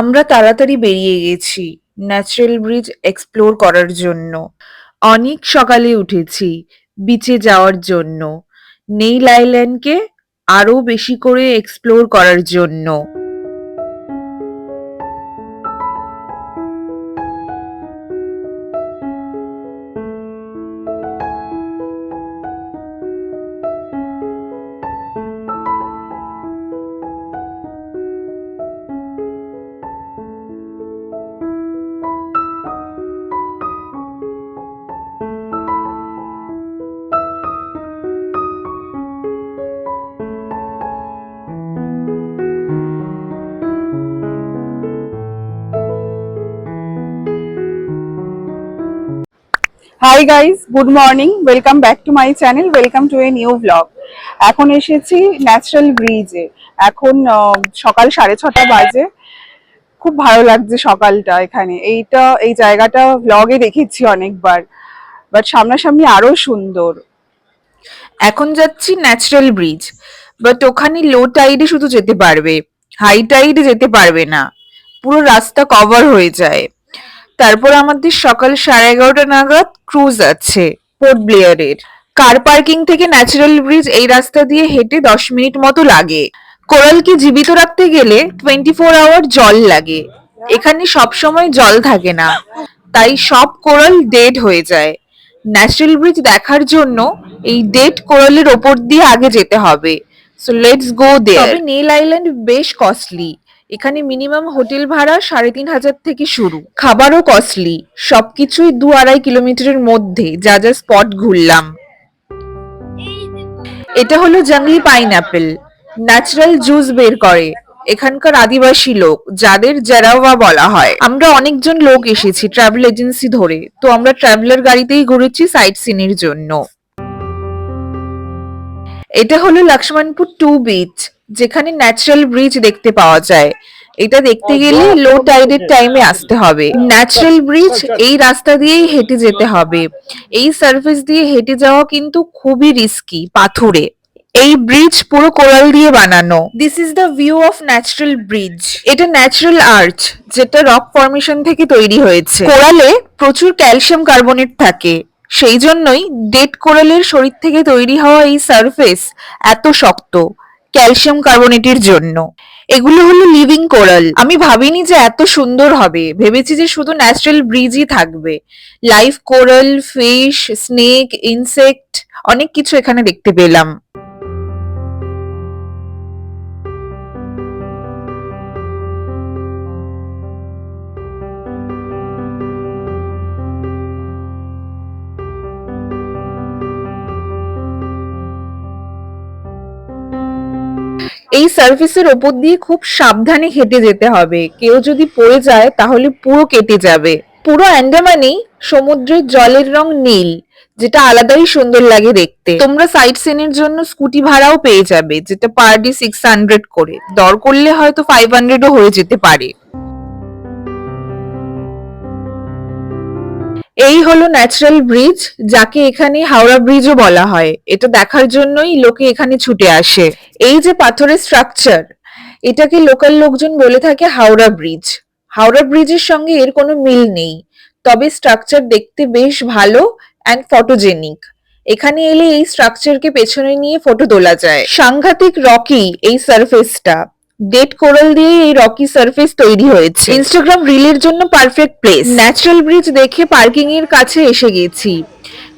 আমরা তাড়াতাড়ি বেরিয়ে গেছি ন্যাচারাল ব্রিজ এক্সপ্লোর করার জন্য। অনেক সকালে উঠেছি বিচে যাওয়ার জন্য, নেইল আইল্যান্ডকে আরো বেশি করে এক্সপ্লোর করার জন্য। Hi guys, good morning, welcome back to my channel, welcome to a new blog. এখন এসেছি ন্যাচারাল ব্রিজে। এখন সকাল 6:30 বাজে। খুব ভালো লাগছে সকালটা এখানে। এই জায়গাটা ব্লগে দেখেছি অনেকবার, বাট সামনাসামনি আরো সুন্দর। এখন যাচ্ছি ন্যাচারাল ব্রিজ, বাট ওখানে লো টাইডে শুধু যেতে পারবে, হাই টাইডে যেতে পারবে না, পুরো রাস্তা কভার হয়ে যায়। তারপর আমাদের সকাল 11:30 নাগাদ ক্রুজ আছে পোর্ট ব্লেয়ারের। কার পার্কিং থেকে ন্যাচারাল ব্রিজ এই রাস্তা দিয়ে হেঁটে 10 মিনিট মতো লাগে। কোরালকে জীবিত রাখতে গেলে 24 আওয়ার জল লাগে। এখানে সব সময় জল থাকে না, তাই সব কোরাল ডেড হয়ে যায়। ন্যাচারাল ব্রিজ দেখার জন্য এই ডেড কোরালের ওপর দিয়ে আগে যেতে হবে। সো লেটস গো দেয়ার। তবে নেল আইল্যান্ড বেশ কস্টলি। এখানে মিনিমাম হোটেল ভাড়া 3,500 থেকে শুরু। খাবারও কস্টলি। সবকিছুই 2-2.5 কিলোমিটারের মধ্যে যা যা স্পট ঘুরলাম। এটা হলো জঙ্গলি পাইনঅ্যাপেল, ন্যাচারাল জুস বের করে এখানকার আদিবাসী লোক, যাদের জারাওয়া বলা হয়। আমরা অনেকজন লোক এসেছি ট্রাভেল এজেন্সি ধরে, তো আমরা ট্রাভেলার গাড়িতেই ঘুরেছি সাইট সিনের জন্য। এটা হলো লক্ষ্মণপুর 2 বিচ, যেখানে ন্যাচারাল ব্রিজ দেখতে পাওয়া যায়। এটা দেখতে গেলে লো টাইডের টাইমে আসতে হবে। ন্যাচারাল ব্রিজ এই রাস্তা দিয়েই হেঁটে যেতে হবে। এই সার্ফেস দিয়ে হেঁটে যাওয়া কিন্তু খুবই রিস্কি, পাথুরে। এই ব্রিজ পুরো কোরাল দিয়ে বানানো। This is the view of natural bridge. এটা ন্যাচারাল আর্চ, যেটা রক ফর্মেশন থেকে তৈরি হয়েছে। কোরালে প্রচুর ক্যালসিয়াম কার্বনেট থাকে, সেই জন্যই ডেড কোরালের শরীর থেকে তৈরি হওয়া এই সারফেস এত শক্ত, ক্যালসিয়াম কার্বনেটের জন্য। এগুলো হলো লিভিং কোরাল। আমি ভাবিনি যে এত সুন্দর হবে, ভেবেছি যে শুধু ন্যাচারাল ব্রিজই থাকবে। Live coral, fish, snake, insect, অনেক কিছু এখানে দেখতে পেলাম। এই সার্ফেসের ওপর দিয়ে খুব সাবধানে হেঁটে যেতে হবে, কেউ যদি পড়ে যায় তাহলে পুরো কেটে যাবে। পুরো আন্দামানেই সমুদ্রের জলের রং নীল, যেটা আলাদাই সুন্দর লাগে দেখতে। তোমরা সাইট সিনের জন্য স্কুটি ভাড়াও পেয়ে যাবে, যেটা পার ডে 600 করে। দর করলে হয়তো 500ও হয়ে যেতে পারে। এই হলো ন্যাচারাল ব্রিজ, যাকে এখানে হাওড়া ব্রিজও বলা হয়। এটা দেখার জন্যই লোকে এখানে ছুটে আসে। এই যে পাথরের স্ট্রাকচার, এটাকে লোকাল লোকজন বলে থাকে হাওড়া ব্রিজ। হাওড়া ব্রিজের সঙ্গে এর কোনো মিল নেই, তবে স্ট্রাকচার দেখতে বেশ ভালো অ্যান্ড ফটোজেনিক। এখানে এলে এই স্ট্রাকচারকে পেছনে নিয়ে ফটো তোলা যায়। সাংঘাতিক রকি এই সারফেসটা। ডেড কোরাল দিয়ে এই রকি সারফেস তৈরি হয়েছে। ইনস্টাগ্রাম রিলের জন্য পারফেক্ট প্লেস। ন্যাচারাল ব্রিজ দেখে পার্কিং এর কাছে এসে গেছি।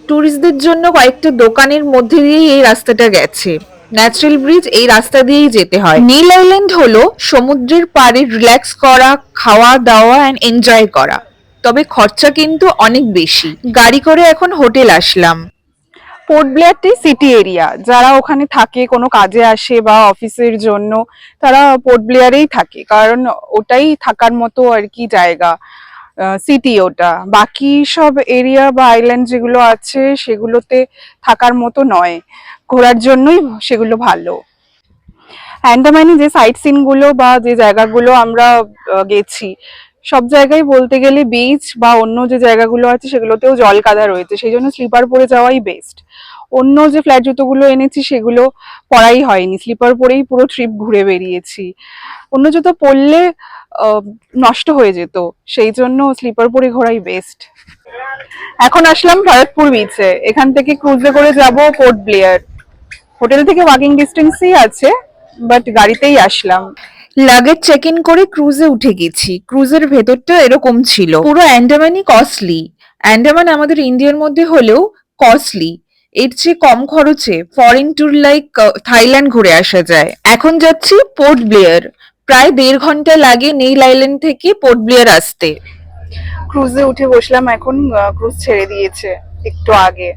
ট্যুরিস্টদের জন্য কয়েকটা দোকানের মধ্যে দিয়েই এই রাস্তাটা গেছে। ন্যাচারাল ব্রিজ এই রাস্তা দিয়েই যেতে হয়। নীল আইল্যান্ড হলো সমুদ্রের পাড়ে রিল্যাক্স করা, খাওয়া দাওয়া এন্ড এনজয় করা। তবে খরচা কিন্তু অনেক বেশি। গাড়ি করে এখন হোটেল আসলাম। পোর্ট ব্লেয়ারটাই সিটি এরিয়া। যারা ওখানে থাকে, কোনো কাজে আসে বা অফিসের জন্য, তারা পোর্ট ব্লেয়ারেই থাকে, কারণ ওটাই থাকার মতো আর কি জায়গা, সিটি ওটা। বাকি সব এরিয়া বা আইল্যান্ড যেগুলো আছে সেগুলোতে থাকার মতো নয়, ঘোরার জন্যই সেগুলো ভালো। আন্দামানে যে সাইট সিন গুলো বা যে জায়গাগুলো আমরা গেছি, সব জায়গায় বলতে গেলে বিচ বা অন্য যে জায়গাগুলো আছে সেগুলোতেও জল কাদা রয়েছে, সেই জন্য স্লিপার পরে যাওয়াই বেস্ট। অন্য যে ফ্ল্যাট জুতোগুলো এনেছি সেগুলো পরাই হয়নি, স্লিপার পরেই পুরো ট্রিপ ঘুরে বেরিয়েছি। অন্য জুতো পরলে নষ্ট হয়ে যেত, সেই জন্য স্লিপার পরে ঘোরাই বেস্ট। এখন আসলাম ভরতপুর বিচে, এখান থেকে ক্রুজে করে যাব পোর্ট ব্লেয়ার। হোটেল থেকে ওয়াকিং ডিস্টেন্সই আছে, বাট গাড়িতেই আসলাম। লাগেজ চেক ইন করে ক্রুজে উঠে গেছি। ক্রুজের ভেতরটা এরকম ছিল, পুরো অ্যান্ডামানই কস্টলি। অ্যান্ডামান আমাদের ইন্ডিয়ার মধ্যে হলেও কস্টলি। এর চেয়ে কম খরচে ফরেন ট্যুর লাইক থাইল্যান্ড ঘুরে আসা যায়। এখন যাচ্ছি পোর্ট ব্লেয়ার। প্রায় 1.5 ঘন্টা লাগে নেইল আইল্যান্ড থেকে পোর্ট ব্লেয়ার আসতে। ক্রুজে উঠে বসলাম এখন, ক্রুজ ছেড়ে দিয়েছে একটু আগে।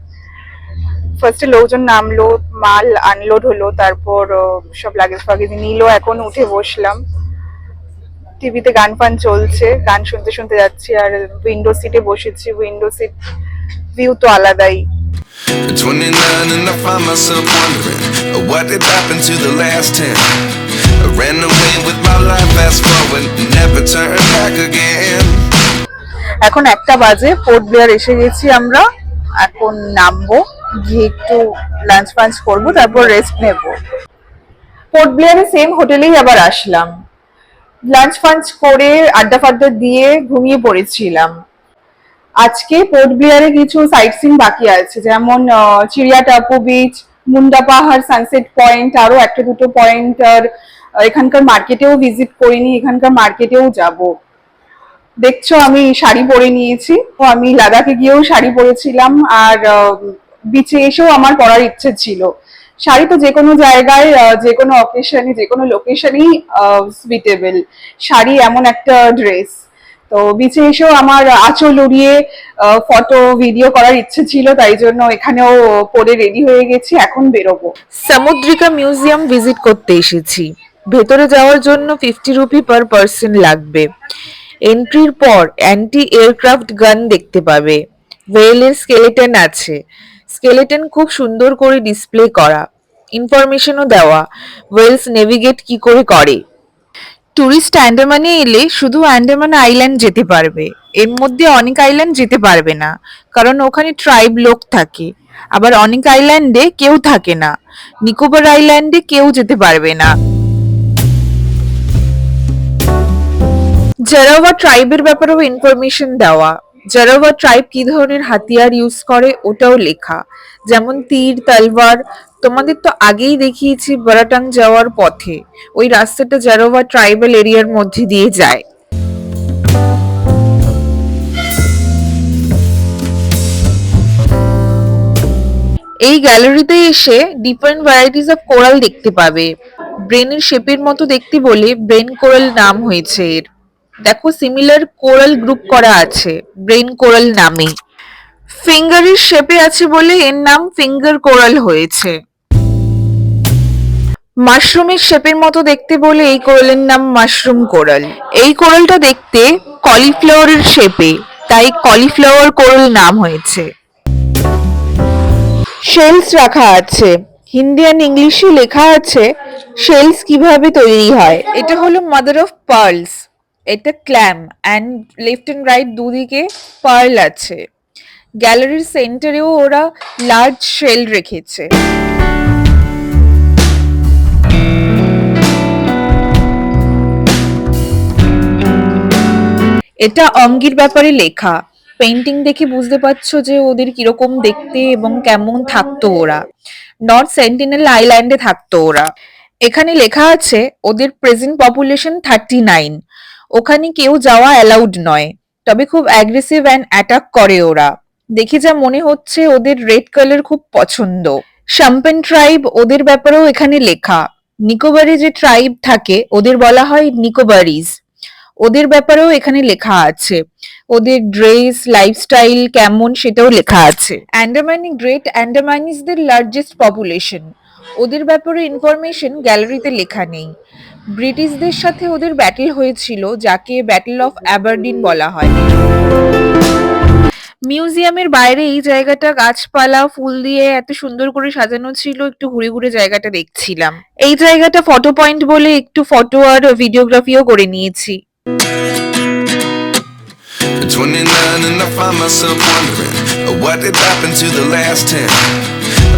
ফার্স্টে লোকজন নামলো, মাল আনলোড হলো, তারপর সব লাগেজ ফাগেজ নিল, এখন উঠে বসলাম। টিভিতে গান ফান চলছে, গান শুনতে শুনতে যাচ্ছি, আর উইন্ডো সিটে বসেছি। উইন্ডো সিট ভিউ তো আলাদাই। At 29 and I find myself wondering what did happen to the last 10. I ran away with my life, fast forward, never turn back again. এখন 1টা বাজে, পোর্ট ব্লেয়ার এসে গেছি আমরা। এখন নামবো, গিয়ে একটু লাঞ্চ ফাঞ্চ করবো, তারপর রেস্ট নেবো। পোর্ট ব্লেয়ারে সেম হোটেলেই আবার আসলাম। লাঞ্চ ফাঞ্চ করে আড্ডা ফাড্ডা দিয়ে ঘুমিয়ে পড়েছিলাম। আজকে পোর্ট ব্লেয়ারে কিছু সাইট সিন বাকি আছে, যেমন চিড়িয়া টাপু বিচ, মুন্ডা পাহাড়, সানসেট পয়েন্ট, আরো একটা দুটো পয়েন্ট। আর এখানকার মার্কেটেও ভিজিট করিনি, এখানকার মার্কেটেও যাব। দেখছো আমি শাড়ি পরে নিয়েছি, তো আমি লাদাখে গিয়েও শাড়ি পরেছিলাম, আর বিচে এসেও আমার পরার ইচ্ছে ছিল। শাড়ি তো যে কোনো জায়গায়, যে কোনো অকেশনে, যে কোনো লোকেশনেই সুইটেবল। শাড়ি এমন একটা ড্রেস, তো বিচে এসেও আমার আঁচল উড়িয়ে ফটো ভিডিও করার ইচ্ছে ছিল, তাই জন্য এখানেও পরে রেডি হয়ে গেছি, এখন বেরোবো। সামুদ্রিকা মিউজিয়াম ভিজিট করতে এসেছি। ভেতরে যাওয়ার জন্য 50 রুপি পার পার্সন লাগবে। এন্ট্রির পর অ্যান্টি এয়ারক্রাফট গান দেখতে পাবে। ওয়েলের স্কেলেটন আছে। স্কেলেটন খুব সুন্দর করে ডিসপ্লে করা, ইনফরমেশনও দেওয়া ওয়েলস নেভিগেট কি করে করে। টুরিস্ট আন্দামানে এলে শুধু আন্দামান আইল্যান্ড যেতে পারবে, এর মধ্যে অনেক আইল্যান্ড যেতে পারবে না, কারণ ওখানে ট্রাইব লোক থাকে। আবার অনেক আইল্যান্ডে কেউ থাকে না। নিকোবর আইল্যান্ডে কেউ যেতে পারবে না। জারাওয়া ট্রাইবের ব্যাপারেও ইনফরমেশন দেওয়া। জারাওয়া ট্রাইব কি ধরনের হাতিয়ার ইউজ করে ওটাও লেখা, যেমন তীর, তলওয়ার। তোমাদের তো আগেই দেখিয়েছি বরাটাং যাওয়ার পথে, ওই রাস্তাটা জারাওয়া ট্রাইবাল এরিয়ার মধ্যে দিয়ে যায়। এই গ্যালারিতে এসে ডিফারেন্ট ভ্যারাইটিস অফ কোরাল দেখতে পাবে। ব্রেনের শেপের মতো দেখতে বলে ব্রেন কোরাল নাম হয়েছে এর। দেখো সিমিলার কোরাল গ্রুপ করা আছে ব্রেন কোরাল নামে। ফিঙ্গারের শেপে আছে বলে এর নাম ফিঙ্গার কোরাল হয়েছে। মাশরুমের শেপের মতো দেখতে বলে এই কোরালের নাম মাশরুম কোরাল। এই কোরালটা দেখতে কলিফ্লাওয়ারের শেপে, তাই কলিফ্লাওয়ার কোরাল নাম হয়েছে। শেলস রাখা আছে, হিন্দি অ্যান্ড ইংলিশে লেখা আছে শেলস কিভাবে তৈরি হয়। এটা হলো মাদার অফ পার্লস। এটা clam, and left and right দুদিকে পার্ল আছে। গ্যালারির সেন্টারেও ওরা লার্জ শেল রেখেছে। এটা অঙ্গির ব্যাপারে লেখা। পেন্টিং দেখে বুঝতে পারছো যে ওদের কিরকম দেখতে এবং কেমন থাকতো ওরা। নর্থ সেন্টিনেল আইল্যান্ডে থাকতো ওরা। এখানে লেখা আছে ওদের প্রেজেন্ট পপুলেশন 39। ওখানে কেউ যাওয়া অ্যালাউড নয়, তবে খুব অ্যাগ্রেসিভ অ্যান্ড অ্যাটাক করে ওরা। দেখে যা মনে হচ্ছে ওদের রেড কালার খুব পছন্দ। শাম্পেন ট্রাইব, ওদের ব্যাপারেও এখানে লেখা। নিকোবরে যে ট্রাইব থাকে ওদের বলা হয় নিকোবরিজ। ওদের ব্যাপারেও এখানে লেখা আছে। ওদের ড্রেস, লাইফস্টাইল কেমন সেটাও লেখা আছে। অ্যান্ডামানি গ্রেট অ্যান্ডামানিজদের লার্জেস্ট পপুলেশন। ওদের ব্যাপারে ইনফরমেশন গ্যালারিতে লেখা নেই। ব্রিটিশদের সাথে ওদের ব্যাটেল হয়েছিল, যাকে ব্যাটেল অফ অ্যাবারডিন বলা হয়। মিউজিয়ামের বাইরে এই জায়গাটা গাছপালা ফুল দিয়ে এত সুন্দর করে সাজানো ছিল, একটু ঘুরে ঘুরে জায়গাটা দেখছিলাম। এই জায়গাটা ফটো পয়েন্ট বলে একটু ফটো আর ভিডিওগ্রাফিও করে নিয়েছি। At 29 and I find myself wondering what did happen to the last 10.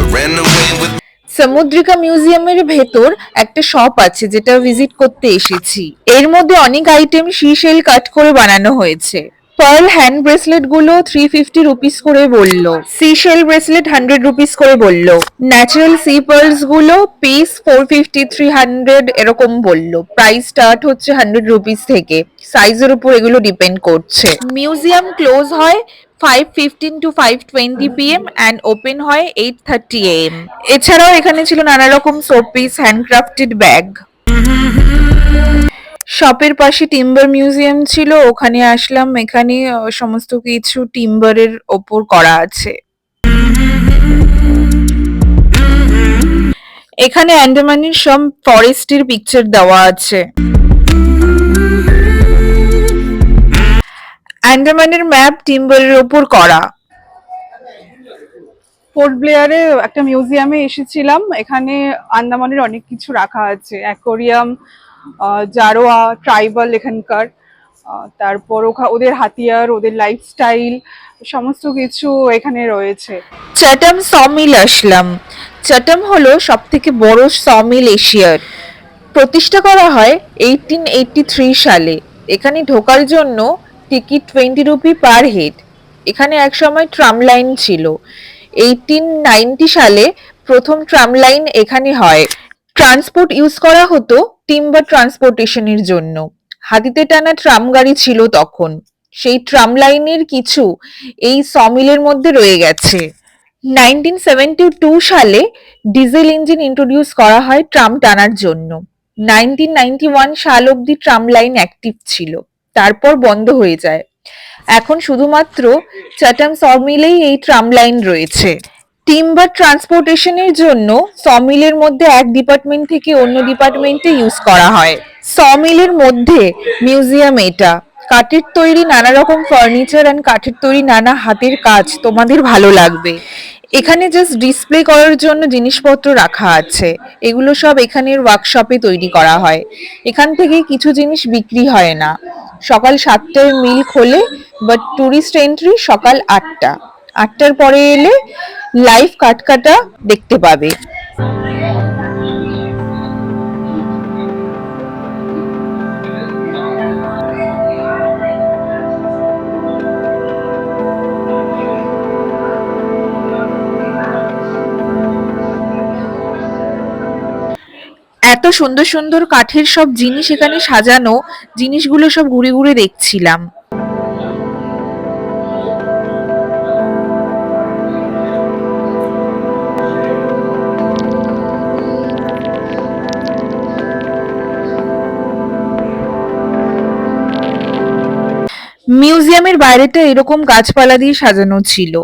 I ran away with সমুদ্রিকা মিউজিয়ামের ভেতর একটা শপ আছে যেটা ভিজিট করতে এসেছি। এর মধ্যে অনেক আইটেম সিশেল কাট করে বানানো হয়েছে। পার্ল হ্যান্ড ব্রেসলেট গুলো 350 রুপিস করে বললো, সিশেল ব্রেসলেট 100 রুপিস করে বললো, ন্যাচারাল সি পার্লস গুলো পিস 450 300 এরকম বললো। প্রাইস স্টার্ট হচ্ছে 100 রুপিস থেকে, সাইজের উপর এগুলো ডিপেন্ড করছে। মিউজিয়াম ক্লোজ হয় 5:15 to 5:20 PM and ওপেন হয় 8:30 AM। এছাড়াও এখানে ছিল নানা রকম শোপিস, হ্যান্ডক্রাফটেড ব্যাগ। শপের পাশে টিম্বার মিউজিয়াম ছিল, ওখানে আসলাম। এখানে সমস্ত কিছু টিম্বারের ওপর করা আছে। এখানে আন্দামানের সব ফরেস্টের পিকচার দেওয়া আছে। আন্দামানের ম্যাপ টিম্বারের ওপর করা। পোর্ট ব্লেয়ারে একটা মিউজিয়ামে এসেছিলাম, এখানে আন্দামানের অনেক কিছু রাখা আছে, অ্যাকোরিয়াম, জারোয়া ট্রাইবাল এখানকার, তারপর ওদের হাতিয়ার, ওদের লাইফস্টাইল, সমস্ত কিছু এখানে রয়েছে। চাটাম সমিল আসলাম। চাটাম হলো সব থেকে বড় সমিল এশিয়ার। প্রতিষ্ঠা করা হয় 1883 সালে। এখানে ঢোকার জন্য টিকিট 20 রুপি পার হেড। এখানে একসময় ট্রাম লাইন ছিল। 1890 সালে প্রথম ট্রাম লাইন এখানে হয়। ট্রান্সপোর্ট ইউজ করা হতো টিম্বার ট্রান্সপোর্টেশনের জন্য। হাতিতে টানা ট্রাম গাড়ি ছিল তখন। সেই ট্রাম লাইনের কিছু এই সমিলের মধ্যে রয়ে গেছে। 1972 সালে ডিজেল ইঞ্জিন ইন্ট্রোডিউস করা হয় ট্রাম টানার জন্য। 1991 সাল অব্দি ট্রাম লাইন অ্যাক্টিভ ছিল, তারপর বন্ধ হয়ে যায়। এখন শুধুমাত্র চাটাম সমিলেই এই ট্রাম লাইন রয়েছে। টিম্বার ট্রান্সপোর্টেশনের জন্য সমিলের মধ্যে এক ডিপার্টমেন্ট থেকে অন্য ডিপার্টমেন্টে ইউজ করা হয়। সমিলের মধ্যে মিউজিয়াম এটা। কাঠের তৈরি নানা রকম ফার্নিচার এন্ড কাঠের তৈরি নানা হাতের কাজ তোমাদের ভালো লাগবে। এখানে জাস্ট ডিসপ্লে করার জন্য জিনিসপত্র রাখা আছে। এগুলো সব এখানের ওয়ার্কশপে তৈরি করা হয়। এখান থেকে কিছু জিনিস বিক্রি হয় না। সকাল 7টায় মিল খোলে, বাট টুরিস্ট এন্ট্রি সকাল 8টা। 8টার পরে এলে লাইভ কাঠকাটা দেখতে পাবে। এত সুন্দর সুন্দর কাঠের সব জিনিস এখানে সাজানো, জিনিসগুলো সব ঘুরে ঘুরে দেখছিলাম। মিউজিয়ামের বাইরেটা এরকম গাছপালা দিয়ে সাজানো ছিল।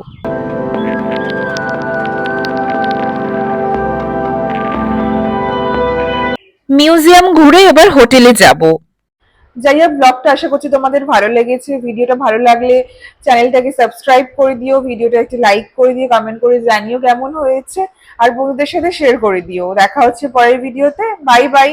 মিউজিয়াম ঘুরে এবার হোটেলে যাব। যাই হোক, ব্লগটা আশা করছি তোমাদের ভালো লেগেছে। ভিডিওটা ভালো লাগলে চ্যানেলটাকে সাবস্ক্রাইব করে দিও, ভিডিওটা একটু লাইক করে দিও, কমেন্ট করে জানিও কেমন হয়েছে, আর বন্ধুদের সাথে শেয়ার করে দিও। দেখা হচ্ছে পরের ভিডিওতে। Bye bye.